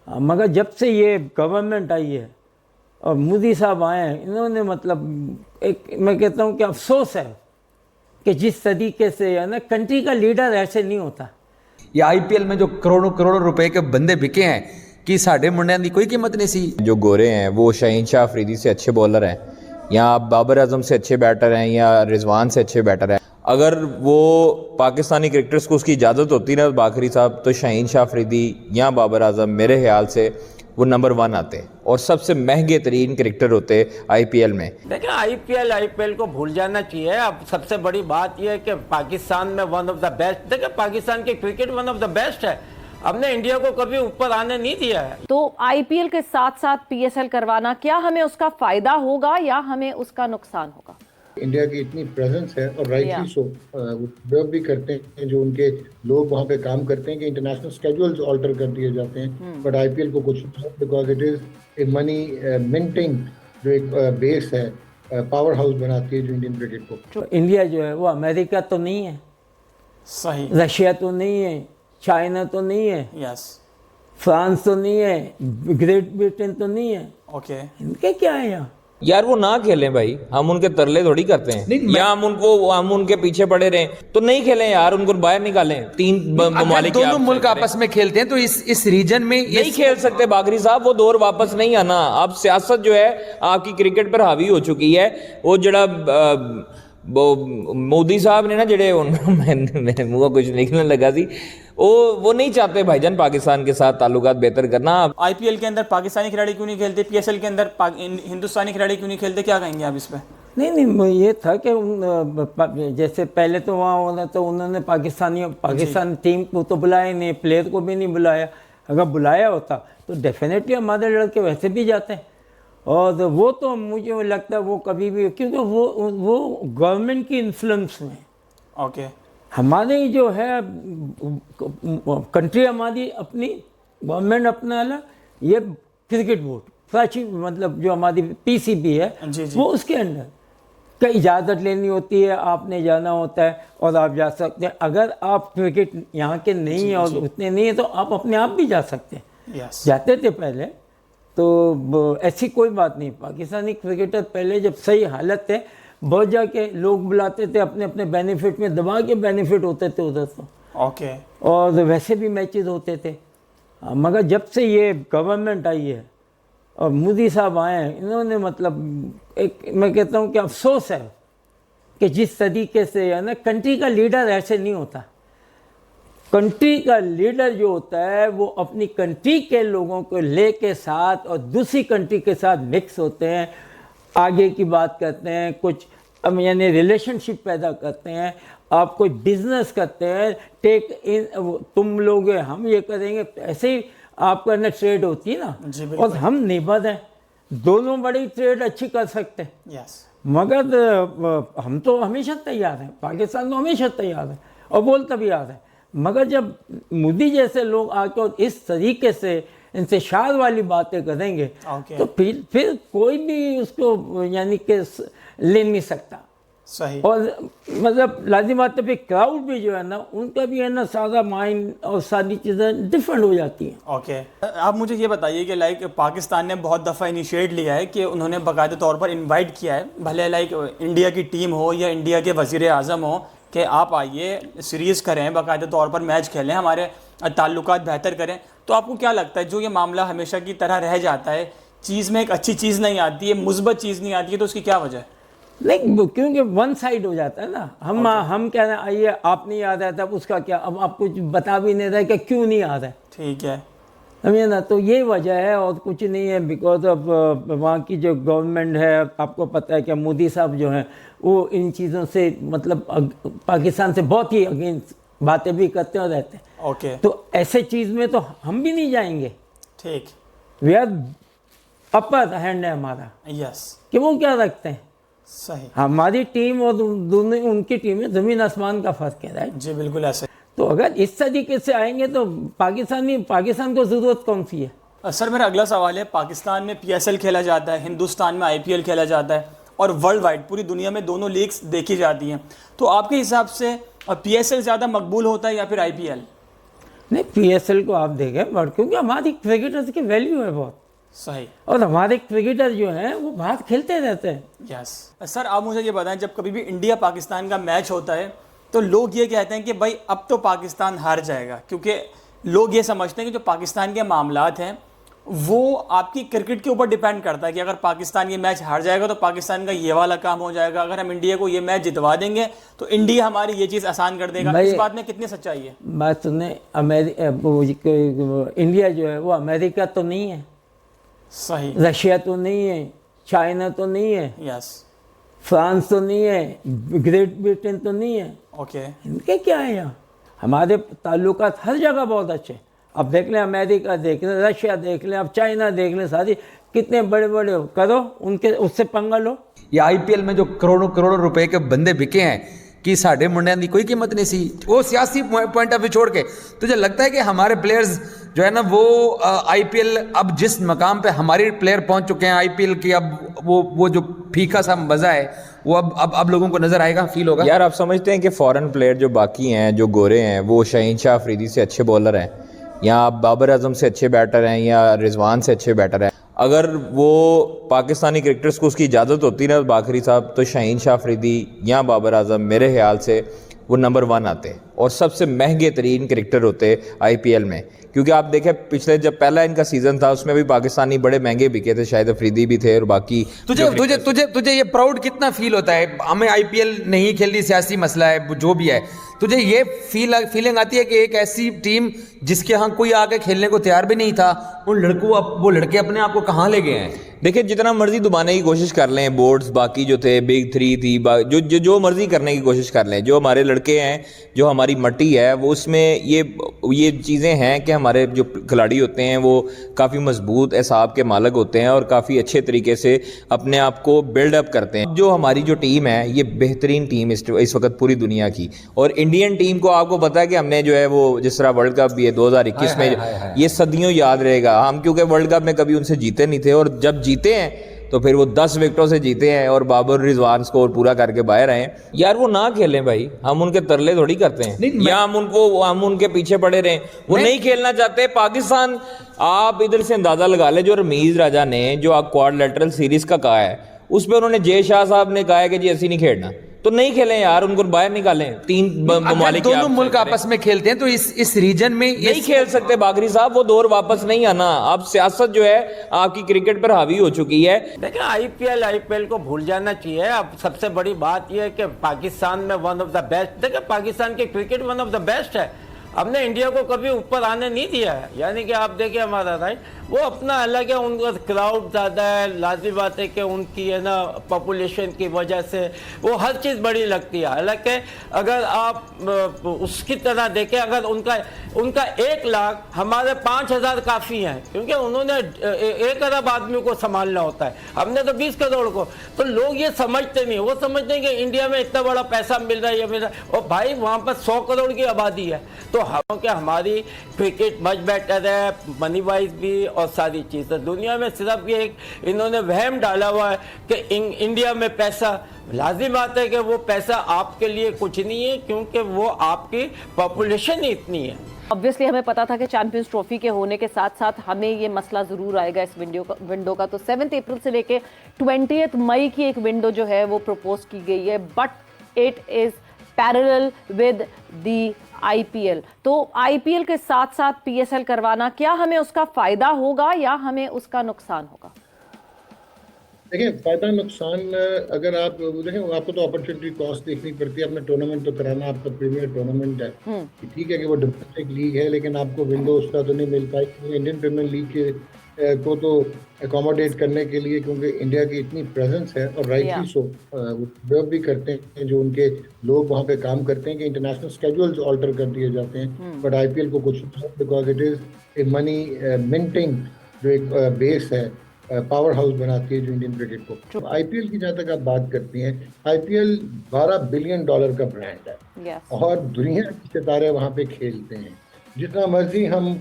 मगर जब से ये गवर्नमेंट आई है और मोदी साहब आए हैं, इन्होंने मतलब एक मैं कहता हूँ कि अफसोस है कि जिस तरीके से है ना, कंट्री का लीडर ऐसे नहीं होता। ये आईपीएल में जो करोड़ों करोड़ों रुपए के बंदे बिके हैं कि साढ़े मुंडिया की कोई कीमत नहीं सी। जो गोरे हैं वो शाहीन शाह अफरीदी से अच्छे बॉलर हैं, या बाबर आजम से अच्छे बैटर हैं, या रिजवान से अच्छे बैटर हैं। अगर वो पाकिस्तानी क्रिकेटर्स को उसकी इजाज़त होती ना बाखरी साहब, तो शाहीन शाह अफरीदी या बाबर आजम मेरे ख्याल से वो नंबर 1 आते और सबसे महंगे तरीन क्रिकेटर होते आईपीएल में। देखिए आईपीएल को भूल जाना चाहिए। अब सबसे बड़ी बात यह है कि पाकिस्तान में वन ऑफ द बेस्ट, देखिए पाकिस्तान की cricket one of the best है। हमने इंडिया को कभी ऊपर आने नहीं दिया है। तो आईपीएल के साथ साथ पीएसएल करवाना, क्या हमें उसका फायदा होगा या हमें उसका नुकसान होगा? इंडिया की इतनी प्रेजेंस है और राइटली सो, वो भी करते हैं जो उनके लोग वहाँ पे काम करते हैं कि इंटरनेशनल स्केड्यूल्स ऑल्टर कर दिए जाते हैं, बट आईपीएल को कुछ because it is a money minting जो एक बेस है, पावर हाउस बनाती है जो इंडियन क्रिकेट को। तो इंडिया जो है वो अमेरिका तो नहीं है, सही, रशिया तो नहीं है, चाइना तो नहीं है, यस, फ्रांस तो नहीं है, ग्रेट ब्रिटेन तो नहीं है। ओके, इनके क्या है यहाँ? यार वो ना खेलें भाई, हम उनके तरले थोड़ी करते हैं, या हम उनके पीछे पड़े रहें। तो नहीं खेलें यार, उनको बाहर निकालें। 3 ममालिक दोनों मुल्क आपस में खेलते हैं तो इस रीजन में नहीं खेल सकते बागरी साहब, वो दौर वापस नहीं आना। अब सियासत जो है आपकी क्रिकेट पर हावी हो चुकी है। वो जड़ा मोदी साहब ने ना जड़े मेरे मुँह कुछ निकलने लगा सी, वो नहीं चाहते भाईजान पाकिस्तान के साथ ताल्लुकात बेहतर करना। आईपीएल के अंदर पाकिस्तानी खिलाड़ी क्यों नहीं खेलते, पीएसएल के अंदर हिंदुस्तानी खिलाड़ी क्यों नहीं खेलते, क्या कहेंगे आप इस पे? नहीं, ये था कि जैसे पहले तो वहाँ होना, तो उन्होंने पाकिस्तान टीम को तो बुलाया नहीं, प्लेयर को भी नहीं बुलाया। अगर बुलाया होता तो डेफिनेटली हमारे लड़के वैसे भी जाते हैं। और वो तो मुझे लगता है वो कभी भी, क्योंकि वो गवर्नमेंट की इन्फ्लुएंस में। ओके, हमारी जो है कंट्री हमारी अपनी, गवर्नमेंट अपना अलग, ये क्रिकेट बोर्ड प्राची मतलब जो हमारी पीसीबी है वो उसके अंदर का इजाज़त लेनी होती है, आपने जाना होता है और आप जा सकते हैं। अगर आप क्रिकेट यहाँ के नहीं है और उतने नहीं है तो आप अपने आप भी जा सकते हैं। जाते थे पहले, तो ऐसी कोई बात नहीं। पाकिस्तानी क्रिकेटर पहले जब सही हालत थे, बहुत जाके लोग बुलाते थे, अपने अपने बेनिफिट में दबा के बेनिफिट होते थे उधर तो। ओके, और वैसे भी मैचेस होते थे। मगर जब से ये गवर्नमेंट आई है और मोदी साहब आए हैं, इन्होंने मतलब एक मैं कहता हूँ कि अफसोस है कि जिस तरीके से है ना, कंट्री का लीडर ऐसे नहीं होता। कंट्री का लीडर जो होता है वो अपनी कंट्री के लोगों को ले के साथ और दूसरी कंट्री के साथ मिक्स होते हैं, आगे की बात करते हैं, कुछ यानी रिलेशनशिप पैदा करते हैं। आप कोई बिजनेस करते हैं, टेक इन, तुम लोग हम ये करेंगे, ऐसे ही आपके अंदर ट्रेड होती है ना। और हम नेबर हैं, दोनों बड़ी ट्रेड अच्छी कर सकते हैं। मगर हम तो हमेशा तैयार हैं, पाकिस्तान तो हमेशा तैयार है और बोलता भी आ रहा है। मगर जब मोदी जैसे लोग आके और इस तरीके से इनसे शार वाली बातें करेंगे तो फिर कोई भी उसको यानी कि ले नहीं सकता। सही। और मतलब लाजिम बात है, क्राउड भी जो है ना, उनका भी है ना सारा माइंड और सारी चीज़ें डिफरेंट हो जाती हैं। ओके, आप मुझे ये बताइए कि लाइक पाकिस्तान ने बहुत दफ़ा इनिशिएट लिया है कि उन्होंने बाकायदा तौर पर इनवाइट किया है, भले लाइक इंडिया की टीम हो या इंडिया के वज़ीर आज़म हो, कि आप आइए सीरीज़ करें, बाकायदा तौर पर मैच खेलें, हमारे ताल्लुकात बेहतर करें। तो आपको क्या लगता है जो ये मामला हमेशा की तरह रह जाता है, चीज़ में एक अच्छी चीज़ नहीं आती है, मुस्बत चीज़ नहीं आती है, तो उसकी क्या वजह है? नहीं, क्योंकि वन साइड हो जाता है ना। हम कह रहे हैं आइए, आप नहीं आ रहा है, तब उसका क्या, अब आप कुछ बता भी नहीं रहे कि क्यों नहीं आ रहा है। ठीक है, समझे ना, तो ये वजह है और कुछ नहीं है। बिकॉज ऑफ वहाँ की जो गवर्नमेंट है, आपको पता है कि मोदी साहब जो हैं वो इन चीज़ों से मतलब पाकिस्तान से बहुत ही अगेंस्ट बातें भी करते और रहते हैं। ओके, तो ऐसे चीज़ में तो हम भी नहीं जाएंगे। ठीक, वी आर अपर हैंड है हमारा, यस, कि वो क्या रखते हैं। सही, हमारी टीम और दोनों उनकी टीम में ज़मीन आसमान का फ़र्क है, राइट? जी बिल्कुल ऐसे। तो अगर इस तरीके से आएंगे तो पाकिस्तान को ज़रूरत कौन सी है? सर मेरा अगला सवाल है, पाकिस्तान में पीएसएल खेला जाता है, हिंदुस्तान में आईपीएल खेला जाता है और वर्ल्ड वाइड पूरी दुनिया में दोनों लीग्स देखी जाती हैं, तो आपके हिसाब से पीएसएल ज़्यादा मकबूल होता है या फिर आईपीएल? नहीं, पीएसएल को आप देखें बट क्योंकि हमारी क्रिकेटर्स की वैल्यू है बहुत, सही। और हमारे क्रिकेटर जो हैं वो बाहर खेलते रहते हैं। यस सर, आप मुझे ये बताएं, जब कभी भी इंडिया पाकिस्तान का मैच होता है तो लोग ये कहते हैं कि भाई अब तो पाकिस्तान हार जाएगा, क्योंकि लोग ये समझते हैं कि जो पाकिस्तान के मामलात हैं वो आपकी क्रिकेट के ऊपर डिपेंड करता है कि अगर पाकिस्तान ये मैच हार जाएगा तो पाकिस्तान का ये वाला काम हो जाएगा, अगर हम इंडिया को ये मैच जितवा देंगे तो इंडिया हमारी ये चीज़ आसान कर देगा। इस बात में कितनी सच्चाई है? बात सुने, इंडिया जो है वो अमेरिका तो नहीं है, सही। रशिया तो नहीं है, चाइना तो नहीं है, यस। फ्रांस तो नहीं है, ग्रेट ब्रिटेन तो नहीं है। ओके। इनके क्या है यहाँ? हमारे ताल्लुकात हर जगह बहुत अच्छे। अब देख लें अमेरिका, देख लें रशिया, देख लें अब चाइना, देख लें, सारी कितने बड़े बड़े हो, करो उनके, उससे पंगा लो। ये आईपीएल में जो करोड़ों करोड़ों रुपए के बंदे बिके हैं कि साढ़े मुंडिया की कोई कीमत नहीं सी, वो सियासी पॉइंट ऑफ व्यू छोड़ के तुझे लगता है कि हमारे प्लेयर्स जो है ना वो आईपीएल अब जिस मकाम पे हमारे प्लेयर पहुंच चुके हैं आईपीएल की, अब वो जो फीका सा मजा है वो अब लोगों को नजर आएगा, फील होगा? यार आप समझते हैं कि फॉरेन प्लेयर जो बाकी हैं, जो गोरे हैं, वो शाहीन शाह अफरीदी से अच्छे बॉलर हैं, या बाबर आजम से अच्छे बैटर हैं, या रिजवान से अच्छे बैटर हैं। अगर वो पाकिस्तानी क्रिकेटर्स को उसकी इजाज़त होती ना बाखरी साहब, तो शाहीन शाह अफरीदी या बाबर आजम मेरे ख्याल से वो नंबर 1 आते और सबसे महंगे तरीन क्रिकेटर होते आईपीएल में। क्योंकि आप देखें पिछले जब पहला इनका सीज़न था उसमें भी पाकिस्तानी बड़े महंगे बिके थे, शायद अफरीदी भी थे और बाकी। तुझे ये प्राउड कितना फील होता है? हमें आईपीएल नहीं खेलनी, सियासी मसला है जो भी है, तुझे ये फीलिंग आती है कि एक ऐसी टीम जिसके यहाँ कोई आके खेलने को तैयार भी नहीं था, वो लड़के अपने आप को कहाँ ले गए हैं? देखिए जितना मर्जी दबाने की कोशिश कर लें, बोर्ड्स बाकी जो थे, बिग 3 थी, जो मर्जी करने की कोशिश कर लें, जो हमारे लड़के हैं, जो हमारी मट्टी है, वो उसमें ये चीज़ें हैं कि हमारे जो खिलाड़ी होते हैं वो काफ़ी मजबूत एसाब के मालक होते हैं और काफ़ी अच्छे तरीके से अपने आप को बिल्डअप करते हैं। जो हमारी जो टीम है ये बेहतरीन टीम इस वक्त पूरी दुनिया की, और इंडियन टीम को आपको पता है कि हमने जो है वो जिस तरह वर्ल्ड कप भी है 2021 में, ये सदियों याद रहेगा हम, क्योंकि वर्ल्ड कप में कभी उनसे जीते नहीं थे, और जब जीते हैं तो फिर वो 10 विकेटों से जीते हैं और बाबर रिजवान स्कोर पूरा करके बाहर आए। यार वो ना खेलें भाई, हम उनके तरले थोड़ी करते हैं या हम उनके पीछे पड़े रहें। वो नहीं खेलना चाहते। पाकिस्तान, आप इधर से अंदाजा लगा ले, जो रमीज राजा ने जो क्वाड्रिलेटरल सीरीज का कहा है उस पर उन्होंने जय शाह साहब ने कहा है कि जी ऐसी नहीं खेलना, तो नहीं खेलें यार, उनको बाहर निकालें। 3 ममालिक दोनों मुल्क आपस में खेलते हैं तो इस रीजन में नहीं खेल सकते बागरी साहब, वो दौर वापस नहीं आना। अब सियासत जो है आपकी क्रिकेट पर हावी हो चुकी है। देखिए आईपीएल को भूल जाना चाहिए। अब सबसे बड़ी बात यह है कि पाकिस्तान में वन ऑफ द बेस्ट, देखिए पाकिस्तान की cricket one of the best है। हमने इंडिया को कभी ऊपर आने नहीं दिया है, यानी कि आप देखिए हमारा राइट वो अपना अलग है, उनका क्राउड ज़्यादा है, लाजमी बात है कि उनकी है ना पॉपुलेशन की वजह से वो हर चीज़ बड़ी लगती है। हालांकि अगर आप उसकी तरह देखें, अगर उनका 1 लाख हमारे 5,000 काफ़ी हैं, क्योंकि उन्होंने 1 अरब आदमी को संभालना होता है, हमने तो 20 करोड़ को। तो लोग ये समझते नहीं, वो समझते हैं कि इंडिया में इतना बड़ा पैसा मिल रहा है, ये मिल रहा है, और भाई वहाँ पर 100 करोड़ की आबादी है। तो हमारी क्रिकेट मच बेटर है, मनी वाइज भी और सारी चीज़ें। दुनिया में सिर्फ ये इन्होंने वहम डाला हुआ है कि इंडिया में पैसा, लाजिम बात है कि वो पैसा आपके लिए कुछ नहीं है, क्योंकि वो आपकी पॉपुलेशन ही इतनी है। ऑब्वियसली हमें पता था कि चैंपियंस ट्रॉफी के होने के साथ साथ हमें ये मसला ज़रूर आएगा इस विंडो का। तो 7 अप्रैल से लेके 20 मई की एक विंडो जो है वो प्रपोज की गई है, but it is parallel with the IPL. तो आईपीएल के साथ साथ पीएसएल करवाना, क्या हमें उसका फायदा होगा या हमें उसका नुकसान होगा? देखिए फायदा नुकसान अगर आप देखें, आपको तो अपॉर्चुनिटी कॉस्ट देखनी पड़ती है। अपना टूर्नामेंट तो कराना, आपका प्रीमियर टूर्नामेंट है, ठीक है कि वो डोमेस्टिक लीग है, लेकिन आपको विंडो उसका तो नहीं मिल पाई। इंडियन प्रीमियर लीग के को तो अकोमोडेट करने के लिए, क्योंकि इंडिया की इतनी प्रेजेंस है और राइटली सो वो भी करते हैं जो उनके लोग वहाँ पे काम करते हैं कि इंटरनेशनल स्केड्यूल्स ऑल्टर कर दिए जाते हैं। बट आईपीएल को कुछ because it is a money minting जो एक बेस है, पावर हाउस बनाती है जो इंडियन क्रिकेट को। तो आईपीएल की जहाँ तक आप बात करती हैं, आईपीएल $12 बिलियन का ब्रांड है और दुनिया के सितारे वहाँ पे खेलते हैं। जितना मर्जी हम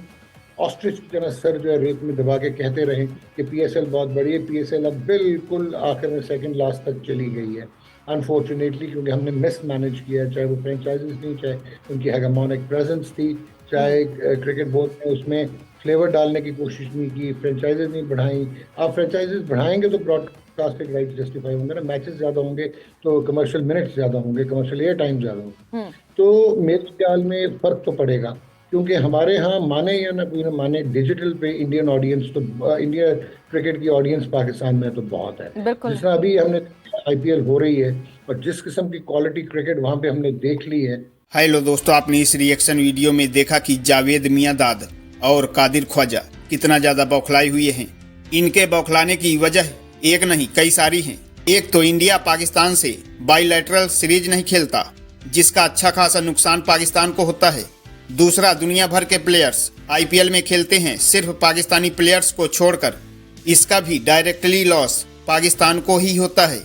ऑस्ट्रिच की तरह सर जो है रेत में दबा के कहते रहें कि पीएसएल बहुत बड़ी है, पीएसएल अब बिल्कुल आखिर में सेकंड लास्ट तक चली गई है अनफॉर्चुनेटली, क्योंकि हमने मिस मैनेज किया, चाहे वो फ्रेंचाइजीज नहीं, चाहे उनकी हेगेमोनिक प्रेजेंस थी, चाहे क्रिकेट बोर्ड ने उसमें फ्लेवर डालने की कोशिश नहीं की, फ्रेंचाइजेज नहीं बढ़ाई। आप फ्रेंचाइजेज बढ़ाएंगे तो ब्रॉडकास्टिंग राइट जस्टिफाई होंगे ना, मैचेस ज़्यादा होंगे तो कमर्शियल मिनट्स ज़्यादा होंगे, कमर्शियल एयर टाइम ज़्यादा होंगे। तो मेरे ख्याल में फ़र्क तो पड़ेगा, क्योंकि हमारे यहाँ माने या ना कोई ना माने डिजिटल पे इंडियन ऑडियंस तो इंडिया क्रिकेट की ऑडियंस पाकिस्तान में तो बहुत है। बिल्कुल। जिस तरह अभी हमने आईपीएल हो रही है और जिस किस्म की क्वालिटी क्रिकेट वहाँ पे हमने देख ली है। हेलो दोस्तों, आपने इस रिएक्शन वीडियो में देखा कि जावेद मियांदाद और कादिर ख्वाजा कितना ज्यादा बौखलाए हुए हैं। इनके बौखलाने की वजह एक नहीं कई सारी हैं। एक तो इंडिया पाकिस्तान से बाइलैटरल सीरीज नहीं खेलता, जिसका अच्छा खासा नुकसान पाकिस्तान को होता है। दूसरा, दुनिया भर के प्लेयर्स आईपीएल में खेलते हैं सिर्फ पाकिस्तानी प्लेयर्स को छोड़कर, इसका भी डायरेक्टली लॉस पाकिस्तान को ही होता है।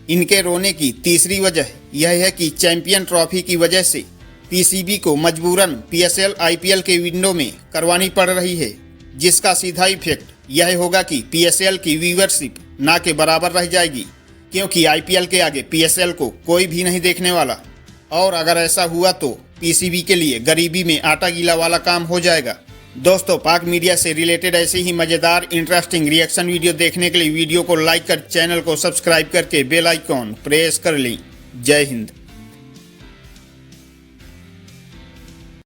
इनके रोने की तीसरी वजह यह है कि चैंपियन ट्रॉफी की वजह से पीसीबी को मजबूरन पीएसएल आईपीएल के विंडो में करवानी पड़ रही है, जिसका सीधा इफेक्ट यह होगा कि पीएसएल की व्यूअरशिप ना के बराबर रह जाएगी, क्योंकि आईपीएल के आगे पीएसएल को कोई भी नहीं देखने वाला। और अगर ऐसा हुआ तो पीसीबी के लिए गरीबी में आटा गीला वाला काम हो जाएगा। दोस्तों, पाक मीडिया से रिलेटेड ऐसे ही मजेदार इंटरेस्टिंग रिएक्शन वीडियो देखने के लिए वीडियो को लाइक कर चैनल को सब्सक्राइब करके बेल आइकॉन प्रेस कर लें। जय हिंद।